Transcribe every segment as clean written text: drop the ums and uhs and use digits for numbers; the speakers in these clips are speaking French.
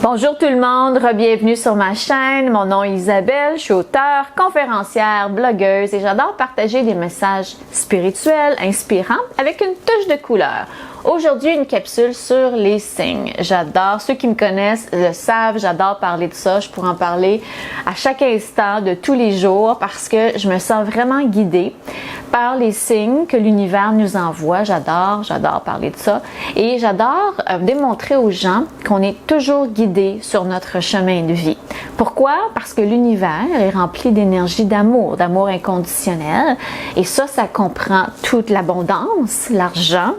Bonjour tout le monde, bienvenue sur ma chaîne. Mon nom est Isabelle, je suis auteure, conférencière, blogueuse et j'adore partager des messages spirituels, inspirants avec une touche de couleur. Aujourd'hui, une capsule sur les signes. J'adore, ceux qui me connaissent le savent, j'adore parler de ça. Je pourrais en parler à chaque instant de tous les jours parce que je me sens vraiment guidée par les signes que l'univers nous envoie. J'adore parler de ça. Et j'adore démontrer aux gens qu'on est toujours guidé sur notre chemin de vie. Pourquoi? Parce que l'univers est rempli d'énergie d'amour inconditionnel. Et ça comprend toute l'abondance, l'argent,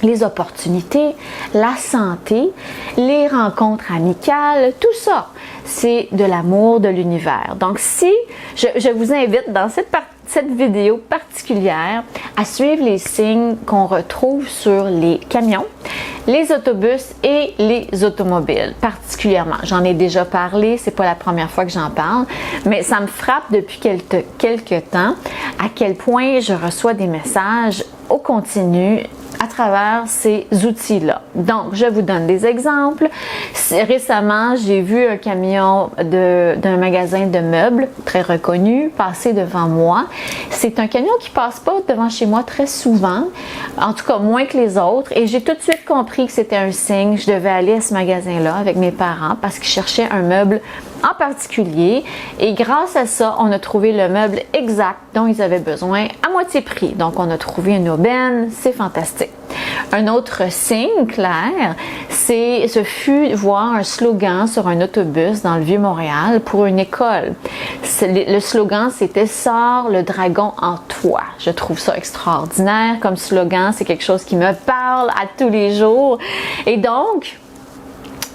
les opportunités, la santé, les rencontres amicales, tout ça, c'est de l'amour de l'univers. Donc, si je vous invite dans cette vidéo particulière à suivre les signes qu'on retrouve sur les camions, les autobus et les automobiles, particulièrement. J'en ai déjà parlé, c'est pas la première fois que j'en parle, mais ça me frappe depuis quelques temps à quel point je reçois des messages au continu à travers ces outils-là. Donc, je vous donne des exemples. Récemment, j'ai vu un camion d'un magasin de meubles très reconnu passer devant moi. C'est un camion qui passe pas devant chez moi très souvent, en tout cas moins que les autres, et j'ai tout de suite compris que c'était un signe. Je devais aller à ce magasin-là avec mes parents parce qu'ils cherchaient un meuble en particulier et grâce à ça, on a trouvé le meuble exact dont ils avaient besoin à moitié prix. Donc, on a trouvé une aubaine, c'est fantastique. Un autre signe clair, ce fut voir un slogan sur un autobus dans le Vieux-Montréal pour une école. Le slogan, c'était « Sors le dragon en toi ». Je trouve ça extraordinaire comme slogan, c'est quelque chose qui me parle à tous les jours. Et donc,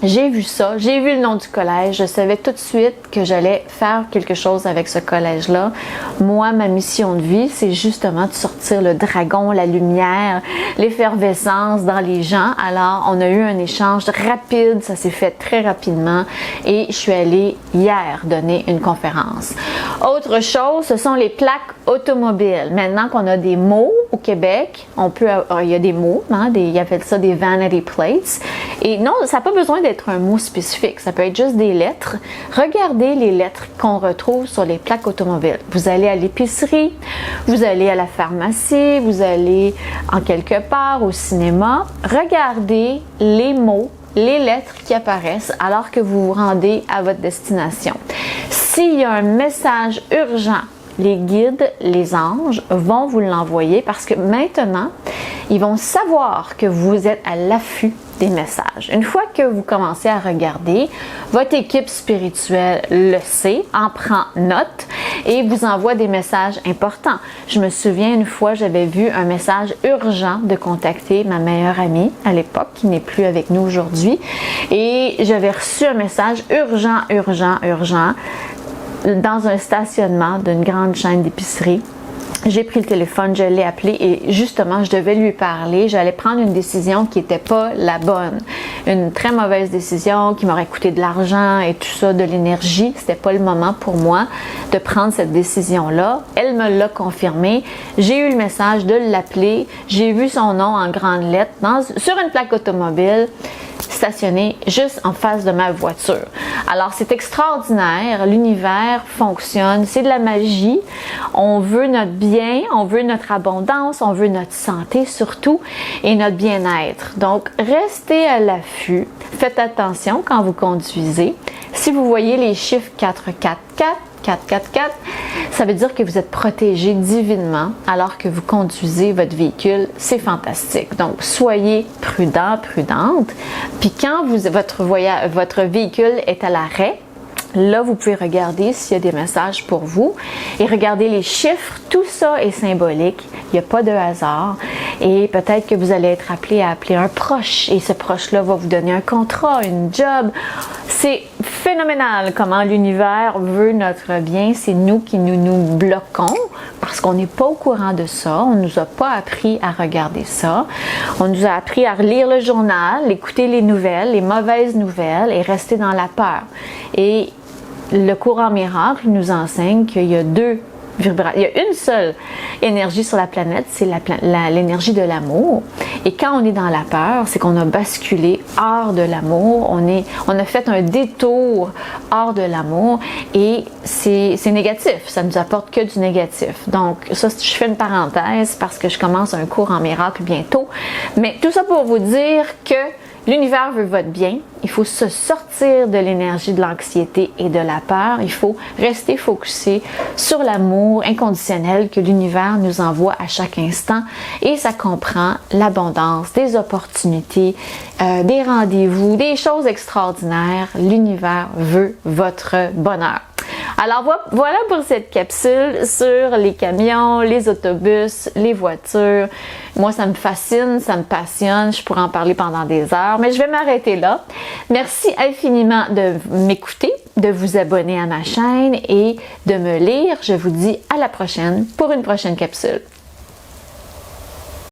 j'ai vu ça, j'ai vu le nom du collège, je savais tout de suite que j'allais faire quelque chose avec ce collège-là. Moi, ma mission de vie, c'est justement de sortir le dragon, la lumière, l'effervescence dans les gens. Alors, on a eu un échange rapide, ça s'est fait très rapidement et je suis allée hier donner une conférence. Autre chose, ce sont les plaques automobiles. Maintenant qu'on a des mots au Québec, il y a des mots, ils appellent ça des vanity plates. Et non, ça n'a pas besoin d'être un mot spécifique, ça peut être juste des lettres. Regardez les lettres qu'on retrouve sur les plaques automobiles. Vous allez à l'épicerie, vous allez à la pharmacie, vous allez en quelque part au cinéma. Regardez les mots, les lettres qui apparaissent alors que vous vous rendez à votre destination. S'il y a un message urgent, les guides, les anges vont vous l'envoyer parce que maintenant, ils vont savoir que vous êtes à l'affût des messages. Une fois que vous commencez à regarder, votre équipe spirituelle le sait, en prend note et vous envoie des messages importants. Je me souviens une fois, j'avais vu un message urgent de contacter ma meilleure amie à l'époque, qui n'est plus avec nous aujourd'hui, et j'avais reçu un message urgent dans un stationnement d'une grande chaîne d'épicerie. J'ai pris le téléphone, je l'ai appelé et justement, je devais lui parler. J'allais prendre une décision qui n'était pas la bonne. Une très mauvaise décision qui m'aurait coûté de l'argent et tout ça, de l'énergie. C'était pas le moment pour moi de prendre cette décision-là. Elle me l'a confirmé. J'ai eu le message de l'appeler. J'ai vu son nom en grandes lettres sur une plaque automobile stationné juste en face de ma voiture. Alors, c'est extraordinaire. L'univers fonctionne. C'est de la magie. On veut notre bien, on veut notre abondance, on veut notre santé surtout et notre bien-être. Donc, restez à l'affût. Faites attention quand vous conduisez. Si vous voyez les chiffres 444, 444, ça veut dire que vous êtes protégé divinement alors que vous conduisez votre véhicule. C'est fantastique. Donc, soyez prudent, prudente. Puis quand votre véhicule est à l'arrêt, là, vous pouvez regarder s'il y a des messages pour vous et regarder les chiffres. Tout ça est symbolique. Il n'y a pas de hasard. Et peut-être que vous allez être appelé à appeler un proche et ce proche-là va vous donner un contrat, une job. C'est phénoménal comment l'univers veut notre bien. C'est nous qui nous bloquons parce qu'on n'est pas au courant de ça. On ne nous a pas appris à regarder ça. On nous a appris à lire le journal, écouter les nouvelles, les mauvaises nouvelles et rester dans la peur. Et le courant miracle nous enseigne qu'il y a deux vibration. Il y a une seule énergie sur la planète, c'est l'énergie de l'amour. Et quand on est dans la peur, c'est qu'on a basculé hors de l'amour. On a fait un détour hors de l'amour et c'est négatif. Ça ne nous apporte que du négatif. Donc, ça, je fais une parenthèse parce que je commence un cours en miracle bientôt. Mais tout ça pour vous dire que l'univers veut votre bien. Il faut se sortir de l'énergie de l'anxiété et de la peur. Il faut rester focusé sur l'amour inconditionnel que l'univers nous envoie à chaque instant. Et ça comprend l'abondance, des opportunités, des rendez-vous, des choses extraordinaires. L'univers veut votre bonheur. Alors voilà pour cette capsule sur les camions, les autobus, les voitures. Moi, ça me fascine, ça me passionne. Je pourrais en parler pendant des heures, mais je vais m'arrêter là. Merci infiniment de m'écouter, de vous abonner à ma chaîne et de me lire. Je vous dis à la prochaine pour une prochaine capsule.